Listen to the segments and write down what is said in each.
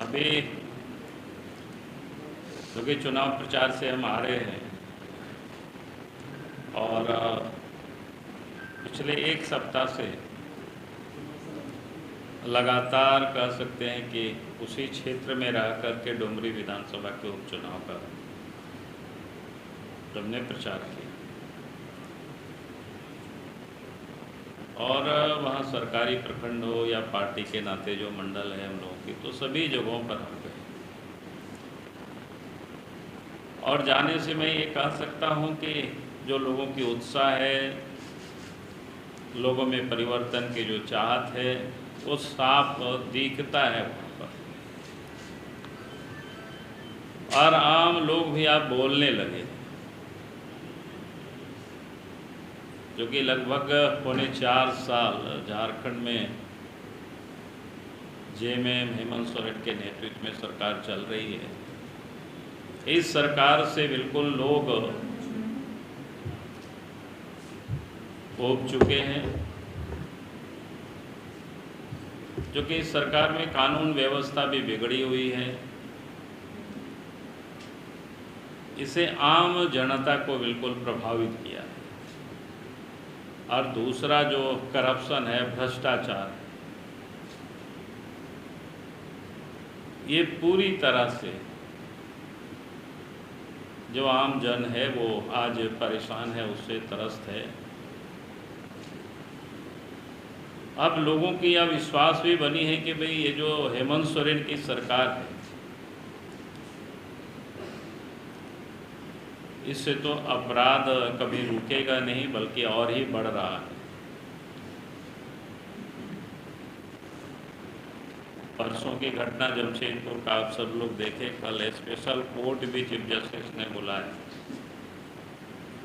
अभी क्योंकि चुनाव प्रचार से हम आ रहे हैं और पिछले एक सप्ताह से लगातार कह सकते हैं कि उसी क्षेत्र में रह कर के डुमरी विधानसभा के उपचुनाव का हमने प्रचार किया और वहाँ सरकारी प्रखंड हो या पार्टी के नाते जो मंडल है हम लोगों की, तो सभी जगहों पर हम गए। और जाने से मैं ये कह सकता हूँ कि जो लोगों की उत्साह है, लोगों में परिवर्तन की जो चाहत है, वो साफ दिखता है वहाँ पर। और आम लोग भी आप बोलने लगे, जो कि लगभग पौने 4 साल झारखंड में जेएमएम हेमंत सोरेन के नेतृत्व में सरकार चल रही है। इस सरकार से बिल्कुल लोग ऊब चुके हैं, जो कि इस सरकार में कानून व्यवस्था भी बिगड़ी हुई है। इसे आम जनता को बिल्कुल प्रभावित किया है। और दूसरा जो करप्शन है, भ्रष्टाचार, ये पूरी तरह से जो आम जन है वो आज परेशान है, उससे त्रस्त है। अब लोगों की यह विश्वास भी बनी है कि भाई ये जो हेमंत सोरेन की सरकार है, इससे तो अपराध कभी रुकेगा नहीं बल्कि और ही बढ़ रहा है। परसों की घटना जमशेदपुर का आप सब लोग देखे। कल स्पेशल कोर्ट भी चीफ जस्टिस ने बुलाया।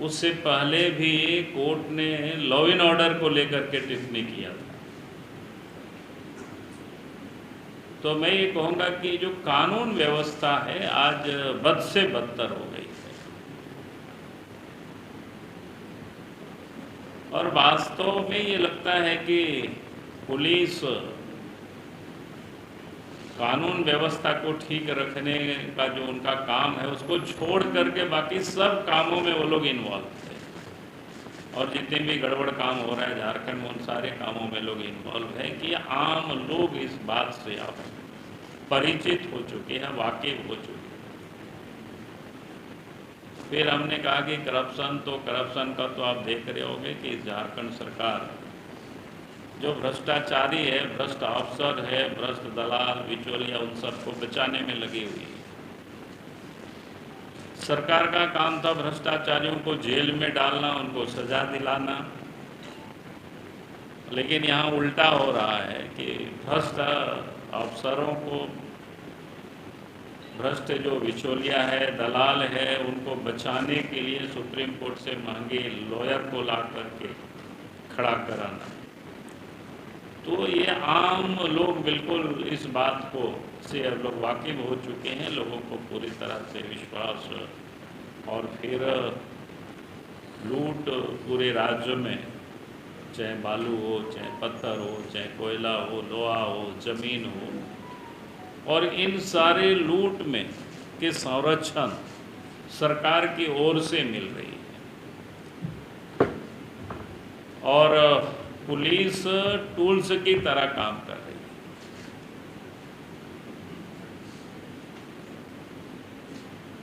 उससे पहले भी कोर्ट ने लॉ एंड ऑर्डर को लेकर के टिप्पणी किया था। तो मैं ये कहूँगा कि जो कानून व्यवस्था है आज बद से बदतर हो गई है। और वास्तव में ये लगता है कि पुलिस कानून व्यवस्था को ठीक रखने का जो उनका काम है, उसको छोड़ करके बाकी सब कामों में वो लोग इन्वॉल्व थे। और जितने भी गड़बड़ काम हो रहा है झारखंड में, उन सारे कामों में लोग इन्वॉल्व हैं कि आम लोग इस बात से अब परिचित हो चुके हैं, वाकिफ हो चुके हैं। फिर हमने कहा कि करप्शन, तो करप्शन का तो आप देख रहे होंगे कि झारखंड सरकार जो भ्रष्टाचारी है, भ्रष्ट अफसर है, भ्रष्ट दलाल, बिचौलिया, उन सबको बचाने में लगी हुई है। सरकार का काम था भ्रष्टाचारियों को जेल में डालना, उनको सजा दिलाना। लेकिन यहाँ उल्टा हो रहा है कि भ्रष्ट अफसरों को, भ्रष्ट जो बिचौलिया है, दलाल है, उनको बचाने के लिए सुप्रीम कोर्ट से महंगे लॉयर को ला करके खड़ा कराना। तो ये आम लोग बिल्कुल इस बात को से अब लोग वाकिफ हो चुके हैं। लोगों को पूरी तरह से विश्वास, और फिर लूट पूरे राज्य में, चाहे बालू हो, चाहे पत्थर हो, चाहे कोयला हो, लोहा हो, जमीन हो, और इन सारे लूट में के संरक्षण सरकार की ओर से मिल रही है। और पुलिस टूल्स की तरह काम कर रही है।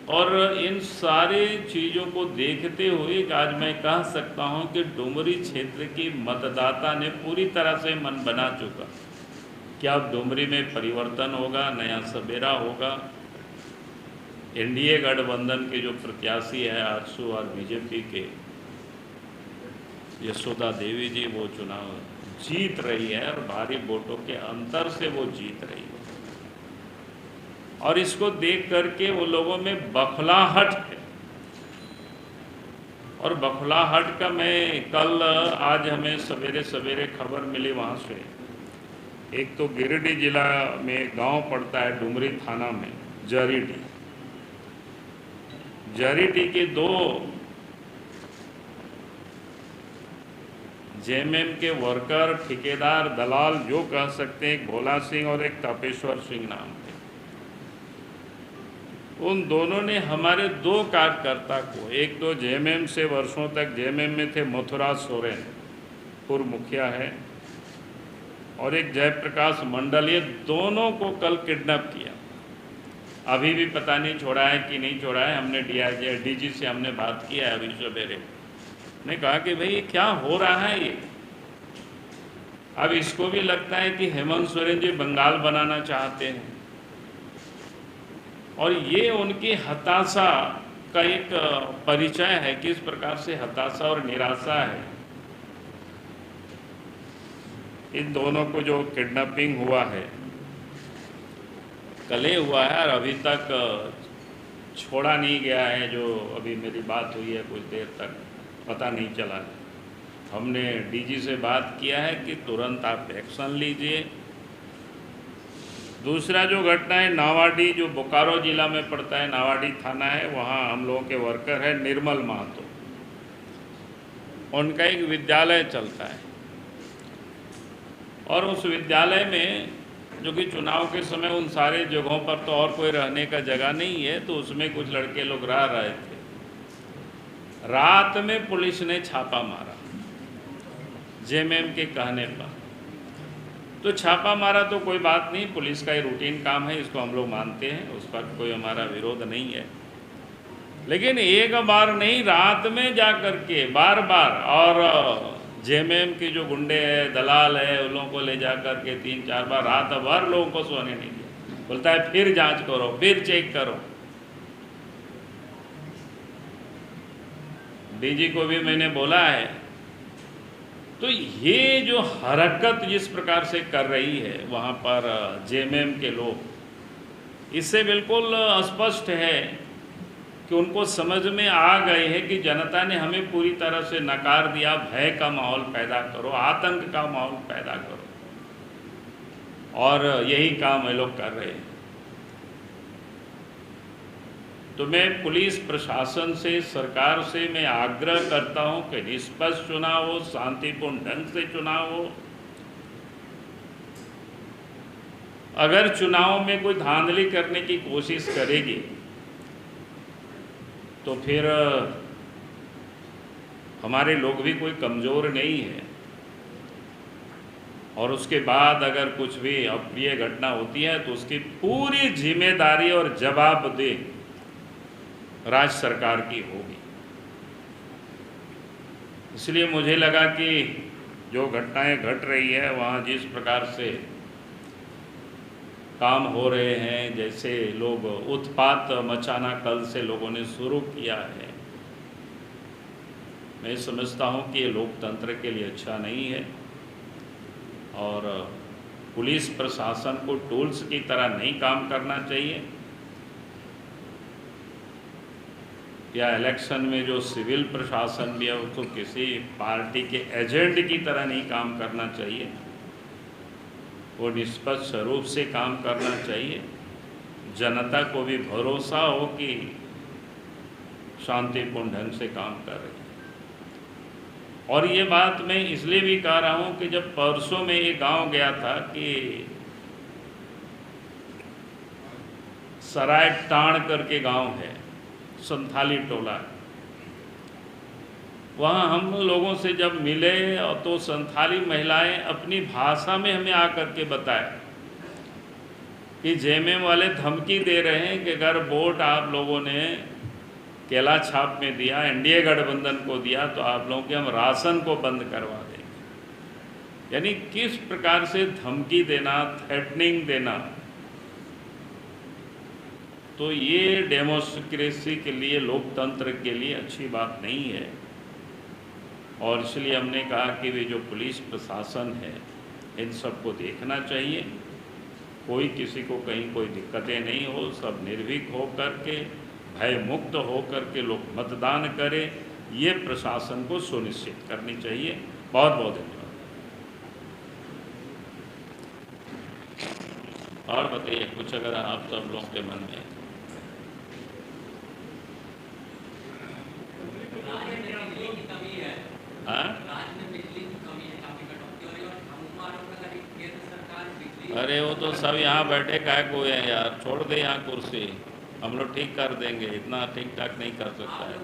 और इन सारे चीज़ों को देखते हुए आज मैं कह सकता हूं कि डुमरी क्षेत्र की मतदाता ने पूरी तरह से मन बना चुका कि अब डुमरी में परिवर्तन होगा, नया सवेरा होगा। एनडीए गठबंधन के जो प्रत्याशी है आजसू और बीजेपी के यशोदा देवी जी, वो चुनाव जीत रही है और भारी वोटों के अंतर से वो जीत रही है। और इसको देख करके वो लोगों में बखलाहट है। और बखलाहट का मैं आज हमें सवेरे सवेरे खबर मिली वहाँ से। एक तो गिरिडीह जिला में गांव पड़ता है डुमरी थाना में, जरीडीह के 2 जेएमएम के वर्कर, ठेकेदार, दलाल जो कह सकते हैं, एक भोला सिंह और एक तपेश्वर सिंह नाम थे। उन दोनों ने हमारे दो कार्यकर्ता को, एक तो जेएमएम से वर्षों तक जेएमएम में थे मोथुराज सोरेन, पूर्व मुखिया है, और एक जयप्रकाश मंडल, ये दोनों को कल किडनैप किया। अभी भी पता नहीं छोड़ा है कि नहीं छोड़ा है। हमने डीजी से हमने बात किया है अभी सवेरे, ने कहा कि भाई क्या हो रहा है ये। अब इसको भी लगता है कि हेमंत सोरेन जी बंगाल बनाना चाहते हैं, और ये उनकी हताशा का एक परिचय है, किस प्रकार से हताशा और निराशा है। इन दोनों को जो किडनैपिंग हुआ है, कल हुआ है, और अभी तक छोड़ा नहीं गया है। जो अभी मेरी बात हुई है कुछ देर तक पता नहीं चला है। हमने डीजी से बात किया है कि तुरंत आप एक्शन लीजिए। दूसरा जो घटना है नावाडी, जो बोकारो जिला में पड़ता है, नावाडी थाना है, वहाँ हम लोगों के वर्कर है निर्मल महतो, उनका एक विद्यालय चलता है, और उस विद्यालय में जो कि चुनाव के समय उन सारे जगहों पर तो और कोई रहने का जगह नहीं है, तो उसमें कुछ लड़के लोग रह रहे थे। रात में पुलिस ने छापा मारा जेएमएम के कहने पर। तो छापा मारा तो कोई बात नहीं, पुलिस का ये रूटीन काम है, इसको हम लोग मानते हैं, उस पर कोई हमारा विरोध नहीं है। लेकिन एक बार नहीं, रात में जा कर के बार बार, और जेएमएम के जो गुंडे हैं, दलाल है, उन लोगों को ले जा कर के 3-4 बार रात भर लोगों को सोने नहीं दिया। बोलता है फिर जांच करो, फिर चेक करो। डीजी को भी मैंने बोला है। तो ये जो हरकत जिस प्रकार से कर रही है वहाँ पर जेएमएम के लोग, इससे बिल्कुल स्पष्ट है कि उनको समझ में आ गए हैं कि जनता ने हमें पूरी तरह से नकार दिया। भय का माहौल पैदा करो, आतंक का माहौल पैदा करो, और यही काम ये लोग कर रहे हैं। तो मैं पुलिस प्रशासन से, सरकार से मैं आग्रह करता हूं कि निष्पक्ष चुनाव हो, शांतिपूर्ण ढंग से चुनाव हो। अगर चुनाव में कोई धांधली करने की कोशिश करेगी तो फिर हमारे लोग भी कोई कमज़ोर नहीं है, और उसके बाद अगर कुछ भी अप्रिय घटना होती है तो उसकी पूरी जिम्मेदारी और जवाबदेही राज्य सरकार की होगी। इसलिए मुझे लगा कि जो घटनाएं घट रही है वहाँ जिस प्रकार से काम हो रहे हैं, जैसे लोग उत्पात मचाना कल से लोगों ने शुरू किया है, मैं समझता हूँ कि ये लोकतंत्र के लिए अच्छा नहीं है, और पुलिस प्रशासन को टूल्स की तरह नहीं काम करना चाहिए, या इलेक्शन में जो सिविल प्रशासन भी है उसको किसी पार्टी के एजेंट की तरह नहीं काम करना चाहिए। वो निष्पक्ष रूप से काम करना चाहिए। जनता को भी भरोसा हो कि शांतिपूर्ण ढंग से काम कर रही है। और ये बात मैं इसलिए भी कह रहा हूँ कि जब परसों में ये गांव गया था कि सराय टाण करके गांव है, संथाली टोला, वहाँ हम लोगों से जब मिले तो संथाली महिलाएं अपनी भाषा में हमें आकर के बताए कि जेएमएम वाले धमकी दे रहे हैं कि अगर वोट आप लोगों ने केला छाप में दिया, एनडीए गठबंधन को दिया, तो आप लोगों के हम राशन को बंद करवा देंगे। यानी किस प्रकार से धमकी देना, थ्रेटनिंग देना, तो ये डेमोक्रेसी के लिए, लोकतंत्र के लिए अच्छी बात नहीं है। और इसलिए हमने कहा कि वे जो पुलिस प्रशासन है इन सबको देखना चाहिए, कोई किसी को कहीं कोई दिक्कतें नहीं हो, सब निर्भीक हो करके, भय मुक्त हो करके लोग मतदान करें, ये प्रशासन को सुनिश्चित करनी चाहिए। बहुत बहुत धन्यवाद। और बताइए कुछ अगर आप सब लोगों के मन में। अरे वो तो सब यहाँ बैठे काय को है यार, छोड़ दे यहाँ कुर्सी। हम लोग ठीक कर देंगे, इतना ठीक ठाक नहीं कर सकता है।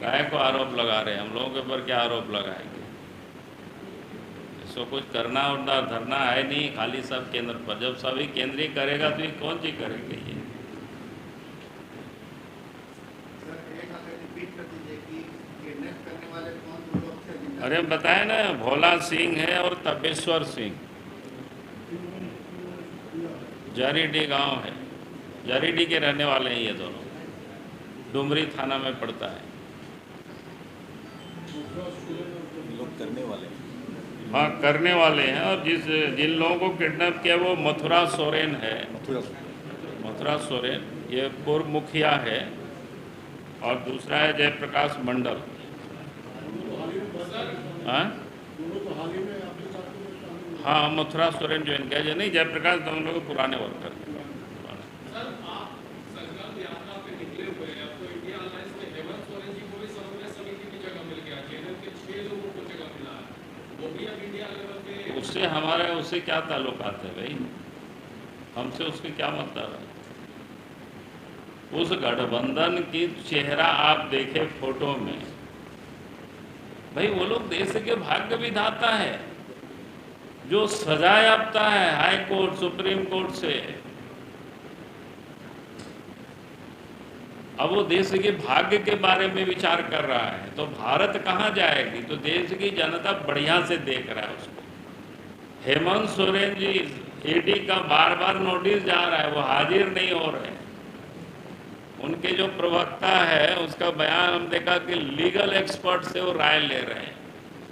काहे को आरोप लगा रहे हैं? हम लोगों के ऊपर क्या आरोप लगाएंगे? इसको कुछ करना उड़ना धरना है नहीं, खाली सब केंद्र पर। जब सभी केंद्रीय करेगा तो ये कौन सी करेंगे ये? अरे हम बताए ना, भोला सिंह है और तपेश्वर सिंह, जारीडी गांव है, जारीडी के रहने वाले हैं ये दोनों, डुमरी थाना में पड़ता है। लोग करने वाले हैं। हाँ, करने वाले हैं। और जिन लोगों को किडनैप किया वो मथुरा सोरेन है, मथुरा सोरेन, ये पूर्व मुखिया है, और दूसरा है जयप्रकाश मंडल। हाँ, मथुरा सोरेन जो इनका है, नहीं जयप्रकाश दोनों लोग पुराने वर्कर हैं। उससे हमारा उससे क्या ताल्लुकात है भाई? हमसे उसके क्या मतलब है? उस गठबंधन की चेहरा आप देखे फोटो में, भाई वो लोग देश के भाग्य विधाता है, जो सजा याफ्ता है हाई कोर्ट सुप्रीम कोर्ट से। अब वो देश के भाग्य के बारे में विचार कर रहा है, तो भारत कहाँ जाएगी? तो देश की जनता बढ़िया से देख रहा है उसको। हेमंत सोरेन जी, ईडी का बार बार नोटिस जा रहा है, वो हाजिर नहीं हो रहे। उनके जो प्रवक्ता है उसका बयान हम देखा कि लीगल एक्सपर्ट से वो राय ले रहे हैं।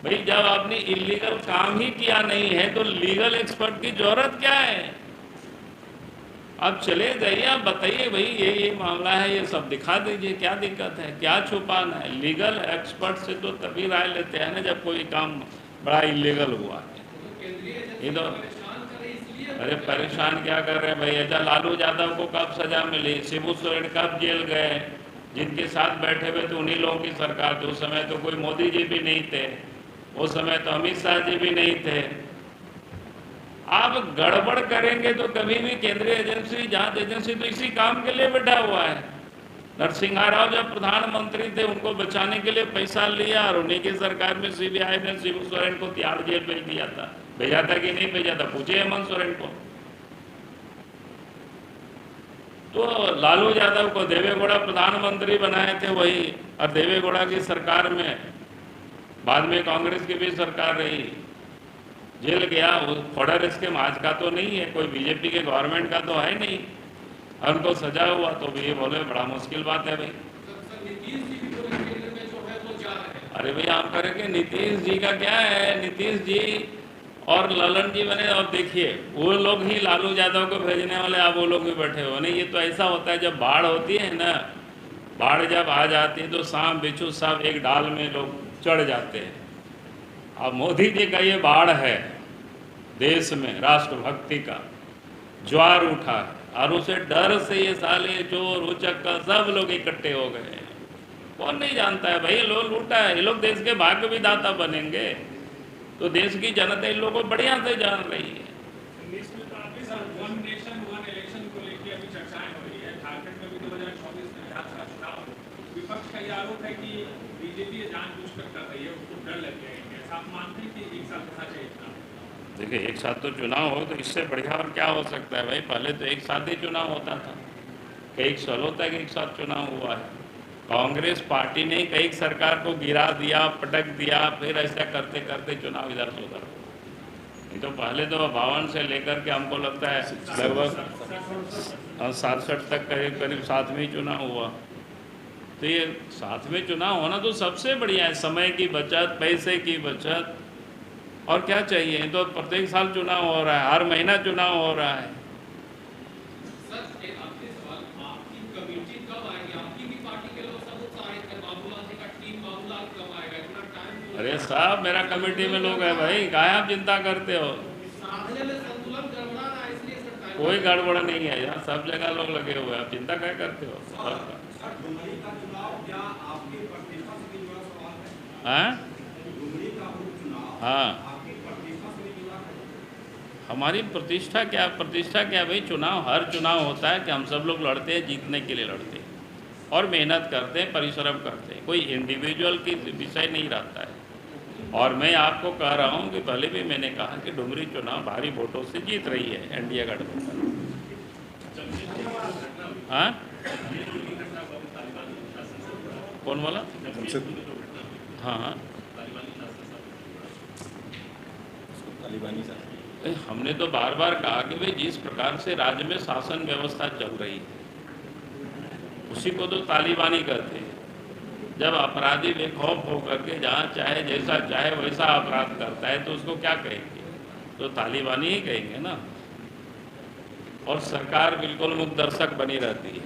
भाई जब आपने इलीगल काम ही किया नहीं है तो लीगल एक्सपर्ट की जरूरत क्या है? आप चले जाइए, आप बताइए भाई ये मामला है, ये सब दिखा दीजिए, क्या दिक्कत है, क्या छुपाना है? लीगल एक्सपर्ट से तो तभी राय लेते हैं ना जब कोई काम बड़ा इलीगल हुआ है। ये तो अरे परेशान क्या कर रहे हैं भाई? अच्छा, लालू यादव को कब सजा मिली? शिबू सोरेन कब जेल गए? जिनके साथ बैठे हुए थे उन्हीं लोगों की सरकार थी। उस समय तो कोई मोदी जी भी नहीं थे, उस समय तो अमित शाह जी भी नहीं थे। आप गड़बड़ करेंगे तो कभी भी केंद्रीय एजेंसी, जांच एजेंसी तो इसी काम के लिए बैठा हुआ है। नरसिम्हा राव जब प्रधानमंत्री थे उनको बचाने के लिए पैसा लिया, और उन्हीं की सरकार में सीबीआई ने शिबू सोरेन को तिहाड़ जेल भेज दिया था। भेजा था कि नहीं भेजा था? पूछे हेमंत सोरेन को। तो लालू यादव को देवेगौड़ा प्रधानमंत्री बनाए थे वही, और देवेगौड़ा की सरकार में बाद में कांग्रेस की भी सरकार रही, जेल गया। वो फॉर्डर स्कीम आज का तो नहीं है, कोई बीजेपी के गवर्नमेंट का तो है नहीं, और उनको सजा हुआ। तो भी ये बोले बड़ा मुश्किल बात है भाई। अरे भैया आप करेंगे, नीतीश जी का क्या है? नीतीश जी और ललन जी बने, और देखिए वो लोग ही लालू यादव को भेजने वाले, आप वो लोग भी बैठे हो नहीं। ये तो ऐसा होता है जब बाढ़ होती है ना, बाढ़ जब आ जाती है तो सांप बिच्छू सब एक डाल में लोग चढ़ जाते हैं। अब मोदी जी का ये बाढ़ है, देश में राष्ट्रभक्ति का ज्वार उठा है, और उसे डर से ये साले चोर उचक्का सब लोग इकट्ठे हो गए हैं। कौन नहीं जानता है भाई, लोग लूटा है। ये लोग देश के भाग्य विधाता बनेंगे, तो देश की जनता इन लोगों को बढ़िया से जान रही है। विपक्ष का ये आरोप है कि बीजेपी जानबूझकर कर रही है, उसको डर लग गया है। आप मानते हैं कि एक साथ होना चाहिए? देखिए, एक साथ तो चुनाव हो तो इससे बढ़िया और क्या हो सकता है भाई? पहले तो एक साथ ही चुनाव होता था, कई सालों तक एक साथ चुनाव हुआ है। कांग्रेस पार्टी ने कई सरकार को गिरा दिया, पटक दिया, फिर ऐसा करते करते चुनाव इधर से उधर। नहीं तो पहले तो 52 से लेकर के हमको लगता है लगभग 67 तक करीब करीब साथ में ही चुनाव हुआ। तो ये साथ में चुनाव होना तो सबसे बढ़िया है, समय की बचत, पैसे की बचत, और क्या चाहिए? तो प्रत्येक साल चुनाव हो रहा है, हर महीना चुनाव हो रहा है। सर एक आखिरी सवाल, आपकी कमेटी कब आएगी? आपकी भी पार्टी के लोग सब उत्साहित हैं, बाबूलाल जी का टीम, बाबूलाल कब आएगा? इतना टाइम? अरे साहब, मेरा कमेटी में लोग हैं भाई, काहे आप चिंता करते हो? साधने में संतुलन गड़बड़ा रहा है, इसलिए सर कोई गड़बड़ नहीं है यार, सब जगह लोग लगे हुए हैं, आप चिंता क्या करते हो? डुमरी का चुनाव क्या आपकी प्रतिष्ठा से जुड़ा सवाल है? हाँ डुमरी का उपचुनाव हाँ आपकी प्रतिष्ठा से जुड़ा है? हमारी प्रतिष्ठा क्या भाई? चुनाव, हर चुनाव होता है कि हम सब लोग लड़ते हैं, जीतने के लिए लड़ते हैं और मेहनत करते हैं, परिश्रम करते हैं, कोई इंडिविजुअल की विषय नहीं रहता है। और मैं आपको कह रहा हूँ कि पहले भी मैंने कहा कि डुमरी चुनाव भारी वोटों से जीत रही है एनडीए गठबंधन। हाँ, कौन बोला? हाँ, तालिबानी साहब हमने तो बार बार कहा कि भाई जिस प्रकार से राज्य में शासन व्यवस्था चल रही है उसी को तो तालिबानी कहते हैं। जब अपराधी बेखौफ होकर के जहाँ चाहे जैसा चाहे वैसा अपराध करता है तो उसको क्या कहेंगे? तो तालिबानी ही कहेंगे ना। और सरकार बिल्कुल मूक दर्शक बनी रहती है।